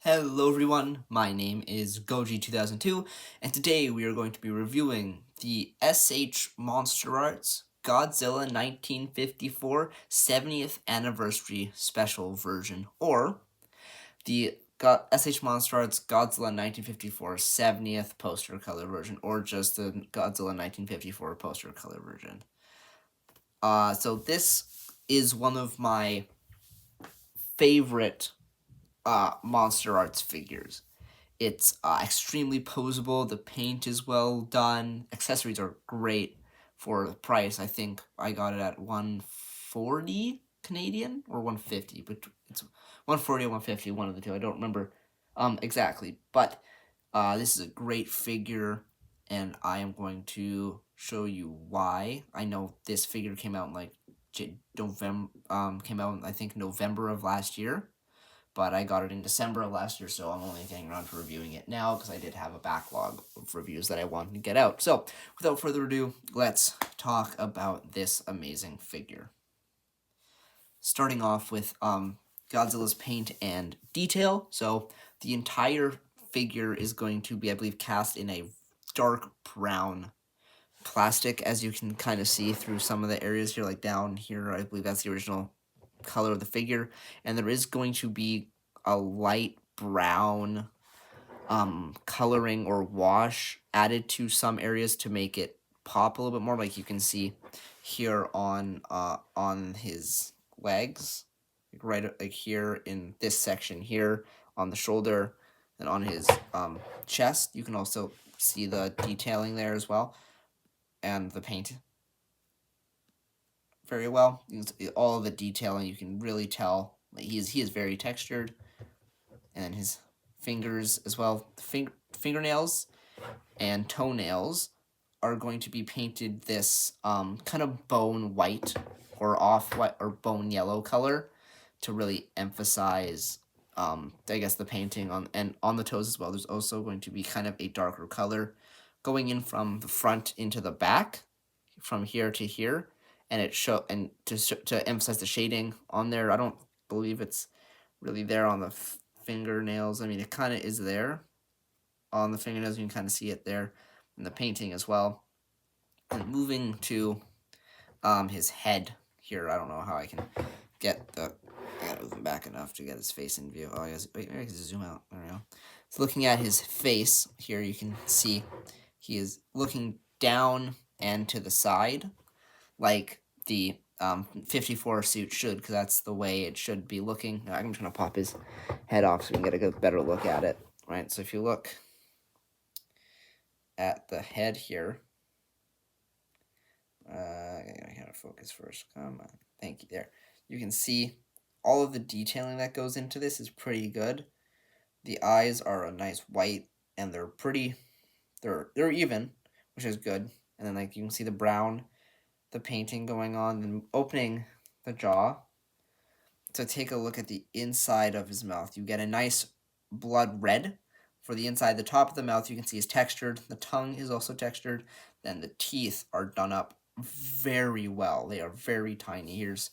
Hello everyone, my name is Goji2002, and today we are going to be reviewing the S.H.MonsterArts Godzilla 1954 70th Anniversary Special Version, or the S.H.MonsterArts Godzilla 1954 70th Poster Color Version, or just the Godzilla 1954 Poster Color Version. So this is one of my favorite Monster Arts figures. It's extremely posable. The paint is well done. Accessories are great for the price. I think I got it at 140 Canadian or 150, but it's 140 or 150, one of the two. I don't remember exactly, but this is a great figure, and I am going to show you why. I know this figure came out in like November. Came out in, I think, November of last year, but I got it in December of last year, so I'm only getting around to reviewing it now because I did have a backlog of reviews that I wanted to get out. So, without further ado, let's talk about this amazing figure. Starting off with Godzilla's paint and detail. So, the entire figure is going to be, I believe, cast in a dark brown plastic, as you can kind of see through some of the areas here, like down here. I believe that's the original color of the figure, and there is going to be a light brown coloring or wash added to some areas to make it pop a little bit more, like you can see here on his legs, right like here in this section here on the shoulder and on his chest. You can also see the detailing there as well, and the paint very well. All of the detailing, you can really tell he is very textured, and his fingers as well. Fingernails and toenails are going to be painted this kind of bone white or off white or bone yellow color to really emphasize I guess the painting on the toes as well. There's also going to be kind of a darker color going in from the front into the back, from here to here, and to emphasize the shading on there. I don't believe it's really there on the fingernails. I mean, it kind of is there on the fingernails. You can kind of see it there in the painting as well. And moving to his head here, I don't know how I can get the. I gotta move him back enough to get his face in view. Oh, I guess, wait, maybe I can zoom out. There we go. So looking at his face here, you can see he is looking down and to the side, like the 54 suit should, because that's the way it should be looking. I'm just going to pop his head off so we can get a better look at it. Right, so if you look at the head here, I gotta focus first. Come on, thank you. There, you can see all of the detailing that goes into this is pretty good. The eyes are a nice white, and they're pretty. They're even, which is good. And then like you can see the brown, the painting going on, and opening the jaw. So take a look at the inside of his mouth. You get a nice blood red for the inside. The top of the mouth you can see is textured. The tongue is also textured. Then the teeth are done up very well. They are very tiny. Here's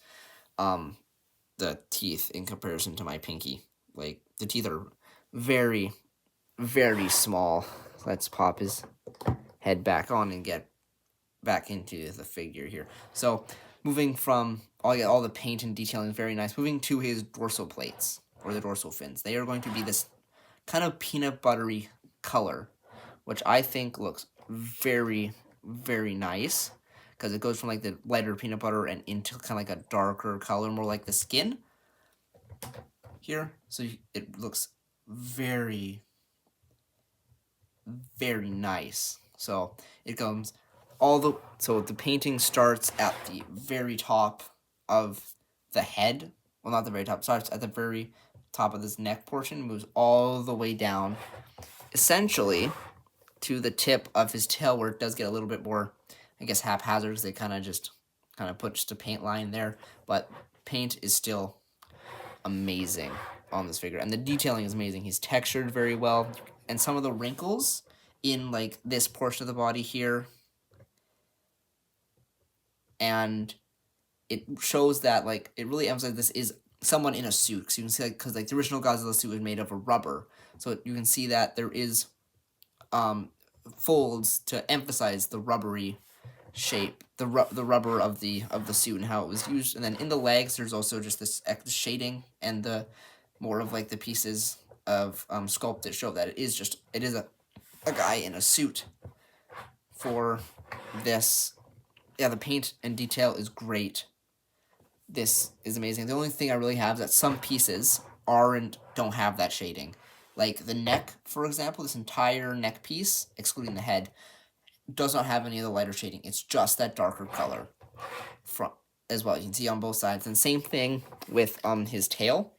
the teeth in comparison to my pinky. Like the teeth are very, very small. Let's pop his head back on and get back into the figure here. So moving from all the paint and detailing is very nice. Moving to his dorsal plates or the dorsal fins, they are going to be this kind of peanut buttery color, which I think looks very, very nice because it goes from like the lighter peanut butter and into kind of like a darker color, more like the skin here. So it looks very, very nice. So it comes so the painting starts at the very top of the head. Well, not the very top. Starts at the very top of this neck portion, moves all the way down, essentially to the tip of his tail, where it does get a little bit more, I guess, haphazard, because they kind of put just a paint line there, but paint is still amazing on this figure, and the detailing is amazing. He's textured very well, and some of the wrinkles in like this portion of the body here, and it shows that like it really emphasizes this is someone in a suit. So you can see, because like the original Godzilla suit was made of a rubber, so you can see that there is folds to emphasize the rubbery shape, the rubber of the suit and how it was used. And then in the legs, there's also just this shading and the more of like the pieces of sculpt that show that it is a guy in a suit for this. Yeah, the paint and detail is great. This is amazing. The only thing I really have is that some pieces don't have that shading. Like the neck, for example, this entire neck piece, excluding the head, does not have any of the lighter shading. It's just that darker color from as well. You can see on both sides. And same thing with his tail.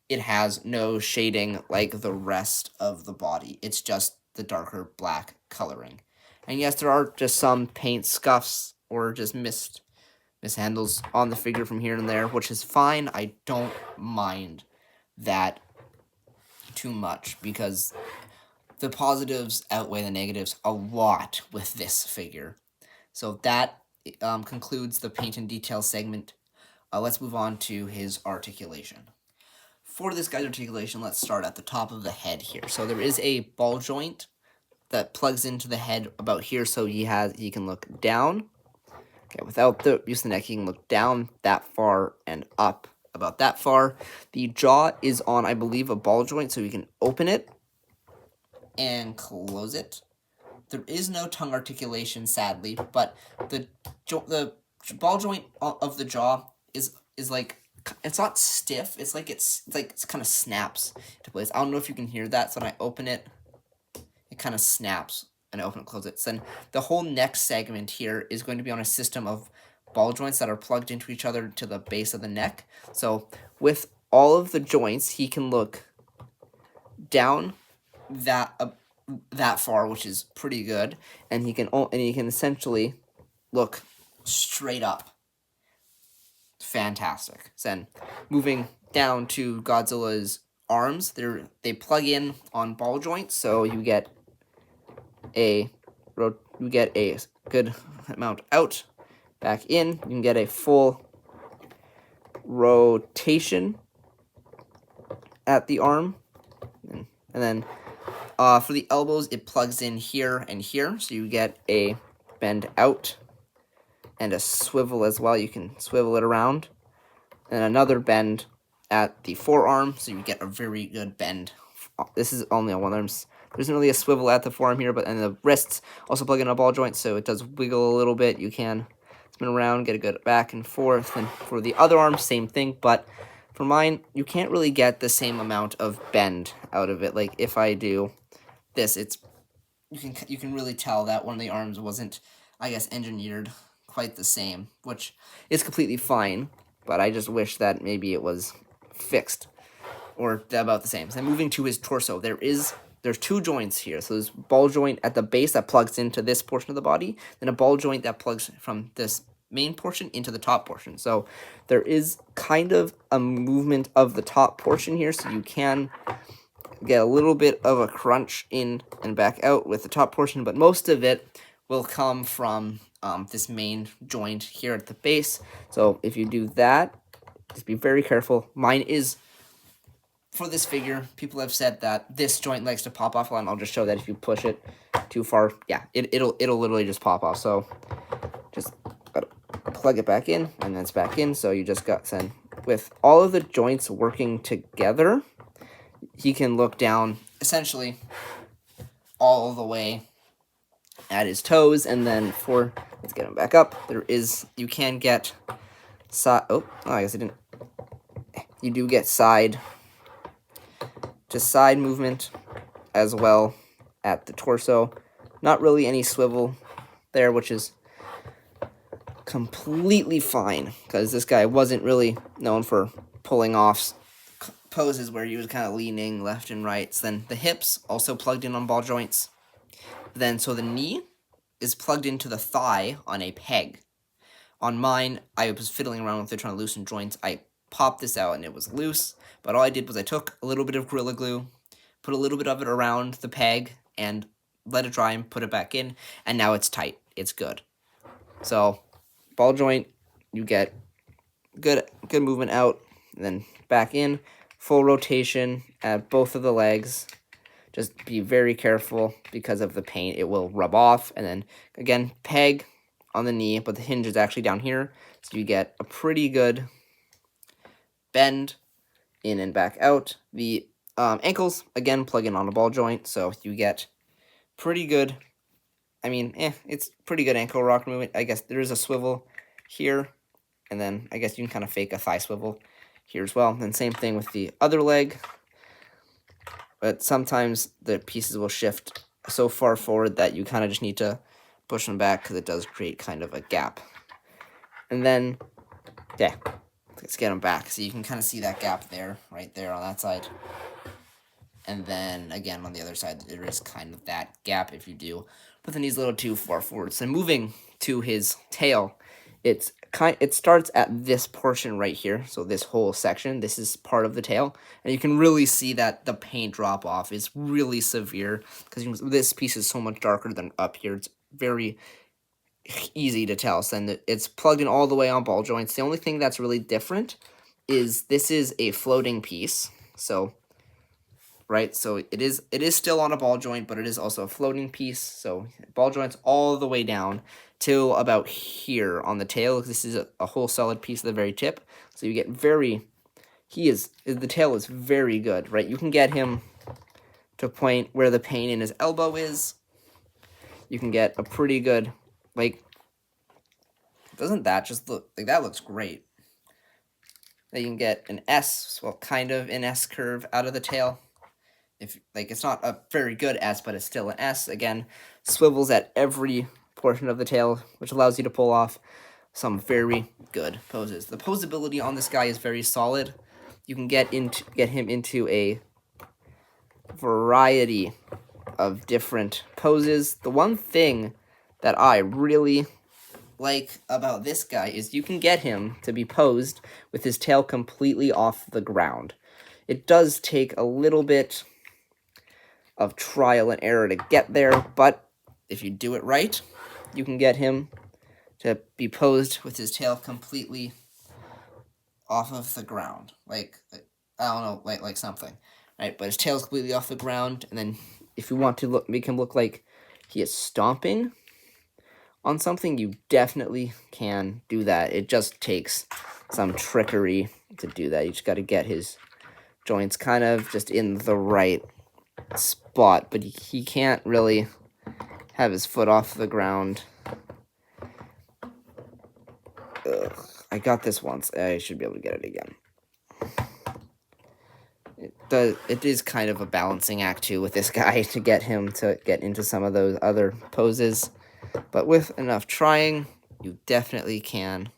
It has no shading like the rest of the body. It's just the darker black coloring. And yes, there are just some paint scuffs or just mishandles on the figure from here and there, which is fine. I don't mind that too much because the positives outweigh the negatives a lot with this figure. So that concludes the paint and detail segment. Let's move on to his articulation. For this guy's articulation, let's start at the top of the head here. So there is a ball joint that plugs into the head about here, so he can look down. Okay, without the use of the neck, he can look down that far and up about that far. The jaw is on, I believe, a ball joint, so you can open it and close it. There is no tongue articulation, sadly, but the ball joint of the jaw is like, it's not stiff. It's like it's kind of snaps into place. I don't know if you can hear that. So when I open it, it kind of snaps, and I open and close it. So then the whole neck segment here is going to be on a system of ball joints that are plugged into each other to the base of the neck. So with all of the joints, he can look down that far, which is pretty good, and he can essentially look straight up. Fantastic. Then moving down to Godzilla's arms, they plug in on ball joints, so you get a good amount out, back in. You can get a full rotation at the arm, and then for the elbows, it plugs in here and here, so you get a bend out and a swivel as well. You can swivel it around, and another bend at the forearm, so you get a very good bend. This is only on one arm. There isn't really a swivel at the forearm here, and the wrists also plug in a ball joint, so it does wiggle a little bit. You can spin around, get a good back and forth. And for the other arm, same thing, but for mine, you can't really get the same amount of bend out of it. Like if I do this, you can really tell that one of the arms wasn't, I guess, engineered quite the same, which is completely fine, but I just wish that maybe it was fixed or about the same. So moving to his torso, there's two joints here. So there's a ball joint at the base that plugs into this portion of the body, then a ball joint that plugs from this main portion into the top portion. So there is kind of a movement of the top portion here, so you can get a little bit of a crunch in and back out with the top portion, but most of it will come from this main joint here at the base. So if you do that, just be very careful. Mine is, for this figure, people have said that this joint likes to pop off a lot, and I'll just show that if you push it too far, yeah, it'll literally just pop off. So just gotta plug it back in, and then it's back in. So you just got send with all of the joints working together, he can look down essentially all the way at his toes, and then let's get him back up. You can get side. Oh, I guess I didn't. You do get side movement as well at the torso. Not really any swivel there, which is completely fine because this guy wasn't really known for pulling off poses where he was kind of leaning left and right. So then the hips also plugged in on ball joints. So the knee is plugged into the thigh on a peg. On mine, I was fiddling around with it, trying to loosen joints. I popped this out and it was loose, but all I did was I took a little bit of Gorilla Glue, put a little bit of it around the peg, and let it dry and put it back in, and now it's tight. It's good. So, ball joint, you get good movement out, and then back in, full rotation at both of the legs. Just be very careful because of the paint. It will rub off, and then again, peg on the knee, but the hinge is actually down here, so you get a pretty good bend in and back out. The ankles, again, plug in on a ball joint, so you get pretty good, it's pretty good ankle rock movement. I guess there is a swivel here, and then I guess you can kind of fake a thigh swivel here as well. And same thing with the other leg, but sometimes the pieces will shift so far forward that you kind of just need to push them back because it does create kind of a gap. And then, yeah, let's get them back. So you can kind of see that gap there, right there on that side. And then, again, on the other side, there is kind of that gap if you do put the knees a little too far forward. So moving to his tail, it starts at this portion right here. So this whole section, this is part of the tail. And you can really see that the paint drop off is really severe because this piece is so much darker than up here. It's very easy to tell. So it's plugged in all the way on ball joints. The only thing that's really different is this is a floating piece. So right, so it is still on a ball joint, but it is also a floating piece. So ball joints all the way down till about here on the tail. This is a whole solid piece at the very tip. So you get the tail is very good, right? You can get him to a point where the paint in his elbow is. You can get a pretty good, doesn't that just look, that looks great. Then you can get an S, well, kind of an S curve out of the tail. It's not a very good S, but it's still an S. Again, swivels at every portion of the tail, which allows you to pull off some very good poses. The posability on this guy is very solid. You can get him into a variety of different poses. The one thing that I really like about this guy is you can get him to be posed with his tail completely off the ground. It does take a little bit of trial and error to get there, but if you do it right, you can get him to be posed with his tail completely off of the ground, I don't know, like something, right? But his tail's completely off the ground, and then if you want to make him look like he is stomping on something, you definitely can do that. It just takes some trickery to do that. You just got to get his joints kind of just in the right spot, but he can't really have his foot off the ground. I got this once. I should be able to get it again. It is kind of a balancing act too with this guy to get him to get into some of those other poses, but with enough trying, you definitely can.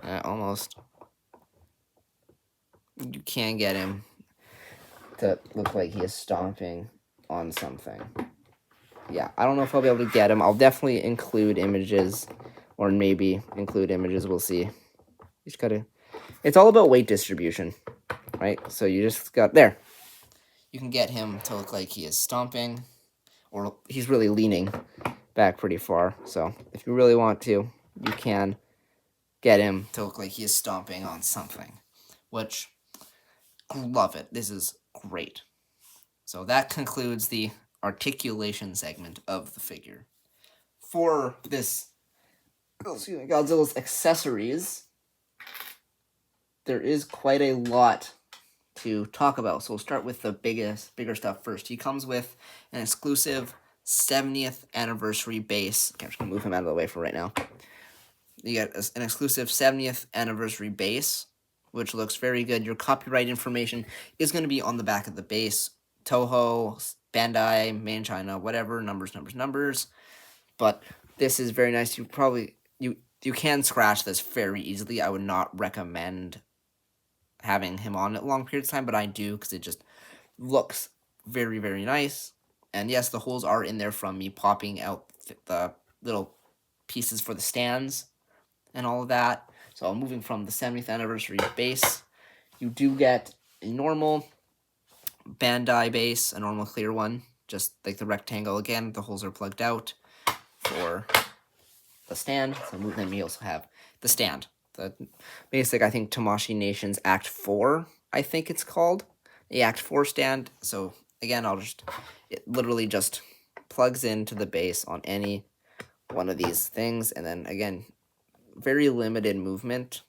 You can get him to look like he is stomping on something. Yeah, I don't know if I'll be able to get him. I'll definitely include images, or maybe include images. We'll see. You just gotta. It's all about weight distribution, right? So you just got there. You can get him to look like he is stomping, or he's really leaning back pretty far. So if you really want to, you can get him to look like he is stomping on something, which, love it. This is great. So that concludes the articulation segment of the figure. For this Godzilla's accessories, there is quite a lot to talk about. So we'll start with the bigger stuff first. He comes with an exclusive 70th anniversary base. Okay, I'm just going to move him out of the way for right now. You get an exclusive 70th anniversary base, which looks very good. Your copyright information is going to be on the back of the base. Toho, Bandai, Made in China, whatever, numbers. But this is very nice. You can scratch this very easily. I would not recommend having him on it long periods of time, but I do because it just looks very, very nice. And yes, the holes are in there from me popping out the little pieces for the stands and all of that. So moving from the 70th anniversary base, you do get a normal Bandai base, a normal clear one, just like the rectangle. Again, the holes are plugged out for the stand. So then we also have the stand. the basic, I think, Tamashii Nations Act 4, I think it's called. The Act 4 stand. So, again, it literally just plugs into the base on any one of these things. And then, again, very limited movement,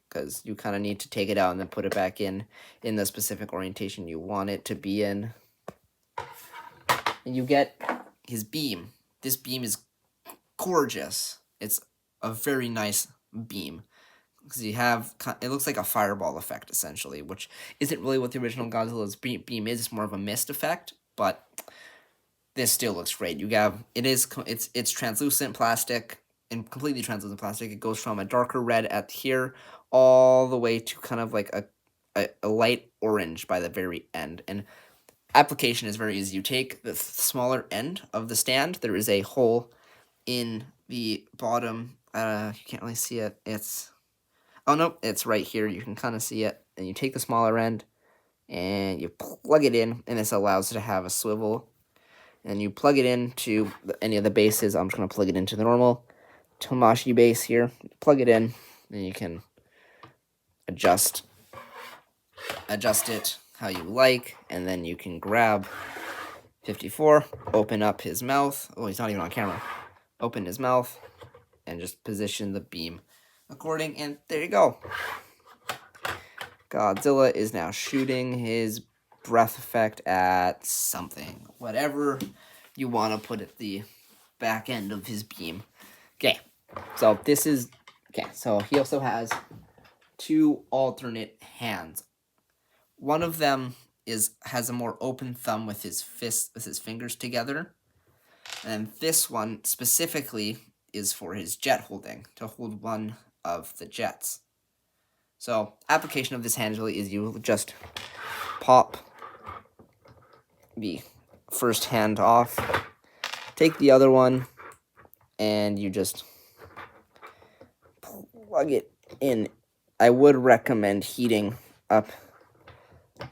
because you kind of need to take it out and then put it back in the specific orientation you want it to be in. And you get his beam. This beam is gorgeous. It's a very nice beam, because it looks like a fireball effect, essentially, which isn't really what the original Godzilla's beam is. It's more of a mist effect, but this still looks great. It's translucent plastic, and completely translucent plastic. It goes from a darker red at here all the way to kind of like a light orange by the very end. And application is very easy. You take the smaller end of the stand. There is a hole in the bottom. You can't really see it. Oh no, it's right here. You can kind of see it. And you take the smaller end and you plug it in, and this allows it to have a swivel. And you plug it into any of the bases. I'm just going to plug it into the normal Tamashii base here. Plug it in, and you can adjust it how you like, and then you can grab 54, open up his mouth. Oh, he's not even on camera. Open his mouth, and just position the beam according, and there you go. Godzilla is now shooting his breath effect at something, whatever you want to put at the back end of his beam. Okay, so so he also has 2 alternate hands. One of them has a more open thumb with his fingers together, and this one specifically is for his jet holding, to hold one of the jets. So, application of this hand is really easy. You just pop the first hand off, take the other one, and you just plug it in. I would recommend heating up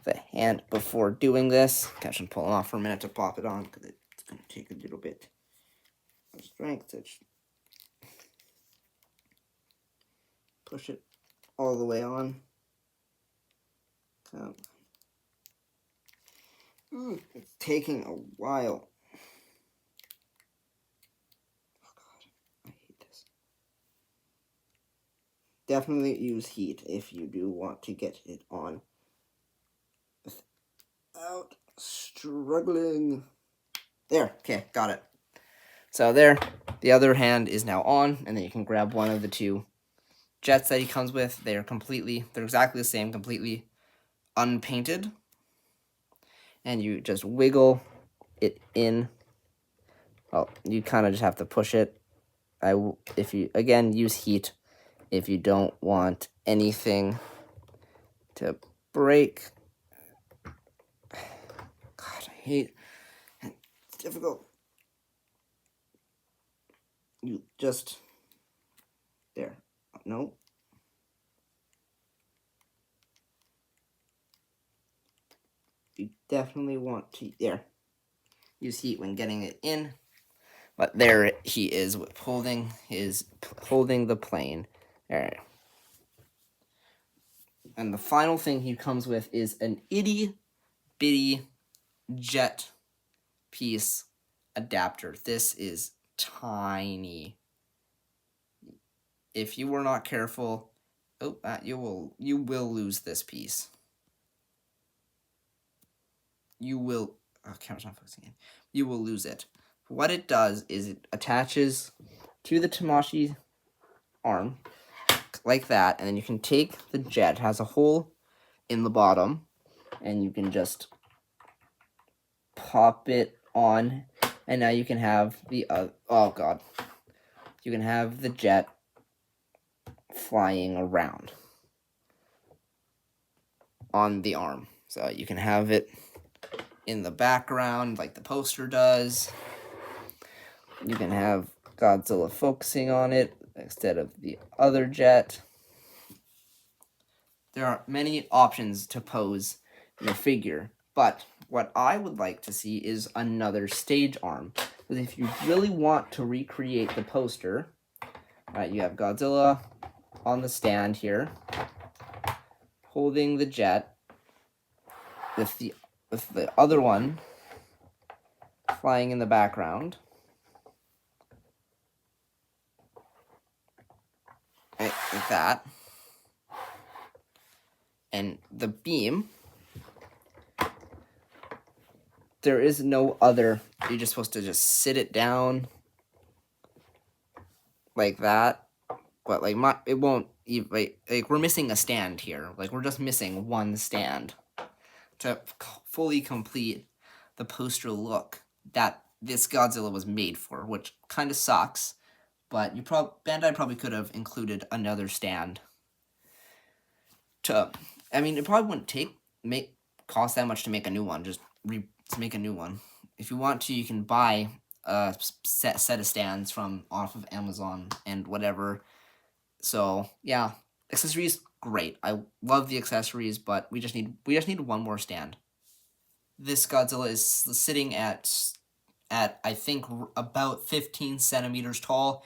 the hand before doing this. I should pull it off for a minute to pop it on, because it's going to take a little bit of strength to push it all the way on. It's taking a while. Oh god, I hate this. Definitely use heat if you do want to get it on without struggling. There, okay, got it. So there, the other hand is now on, and then you can grab one of the 2 jets that he comes with. They're exactly the same, completely unpainted. And you just wiggle it in. Well, you kind of just have to push it. If you, again, use heat if you don't want anything to break. God, I hate it. It's difficult. You just, there. No. You definitely want to, there. Use heat when getting it in. But there he is, holding the plane. There. And the final thing he comes with is an itty bitty jet piece adapter. This is tiny. If you were not careful, you will lose this piece. You will. Oh, camera's not focusing in. You will lose it. What it does is it attaches to the Tamashii arm like that, and then you can take the jet. It has a hole in the bottom, and you can just pop it on, and now you can have the you can have the jet flying around on the arm. So you can have it in the background like the poster does. You can have Godzilla focusing on it instead of the other jet. There are many options to pose your figure, but what I would like to see is another stage arm. Because if you really want to recreate the poster, right, you have Godzilla, on the stand here, holding the jet, with the other one flying in the background. Like that. And the beam, there is no other. You're just supposed to just sit it down like that. But like it won't even, like we're missing a stand here. Like we're just missing one stand to fully complete the poster look that this Godzilla was made for, which kind of sucks. But Bandai probably could have included another stand. I mean, it probably wouldn't cost that much to make a new one. Just make a new one. If you want to, you can buy a set of stands off of Amazon and whatever. So yeah, accessories great. I love the accessories, but we just need one more stand. This Godzilla is sitting at I think about 15 centimeters tall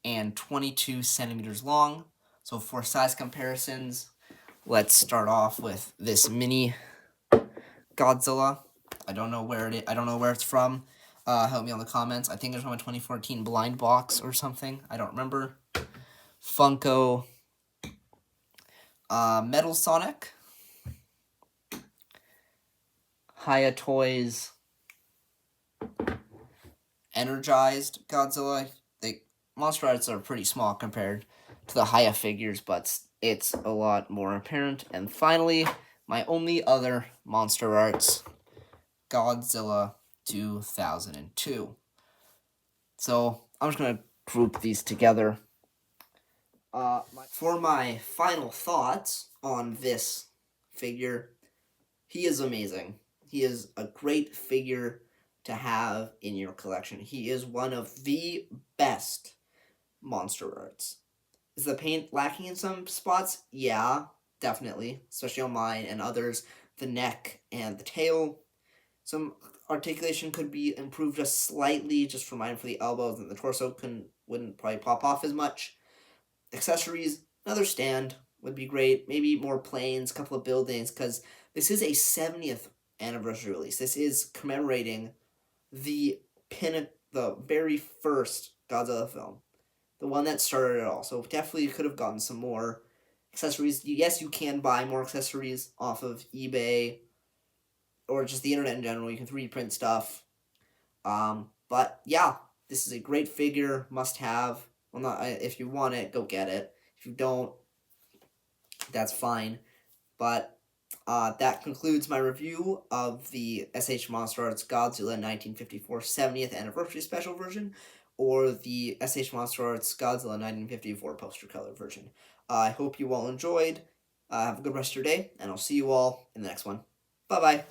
and 22 centimeters long. So for size comparisons, let's start off with this mini Godzilla. I don't know where it's from. Help me on the comments. I think it's from a 2014 blind box or something. I don't remember. Funko Metal Sonic. Haya Toys Energized Godzilla. MonsterArts are pretty small compared to the Haya figures, but it's a lot more apparent. And finally, my only other MonsterArts, Godzilla 2002. So I'm just going to group these together. For my final thoughts on this figure, he is amazing. He is a great figure to have in your collection. He is one of the best MonsterArts. Is the paint lacking in some spots? Yeah, definitely. Especially on mine and others. The neck and the tail. Some articulation could be improved just slightly, just for mine for the elbows, and the torso wouldn't probably pop off as much. Accessories, another stand would be great. Maybe more planes, a couple of buildings, because this is a 70th anniversary release. This is commemorating the very first Godzilla film. The one that started it all. So definitely could have gotten some more accessories. Yes, you can buy more accessories off of eBay or just the internet in general. You can 3D print stuff. But yeah, this is a great figure, must have. Well, if you want it, go get it. If you don't, that's fine. But that concludes my review of the S.H.MonsterArts Godzilla 1954 70th Anniversary Special Version, or the S.H.MonsterArts Godzilla 1954 Poster Color Version. I hope you all enjoyed. Have a good rest of your day, and I'll see you all in the next one. Bye-bye.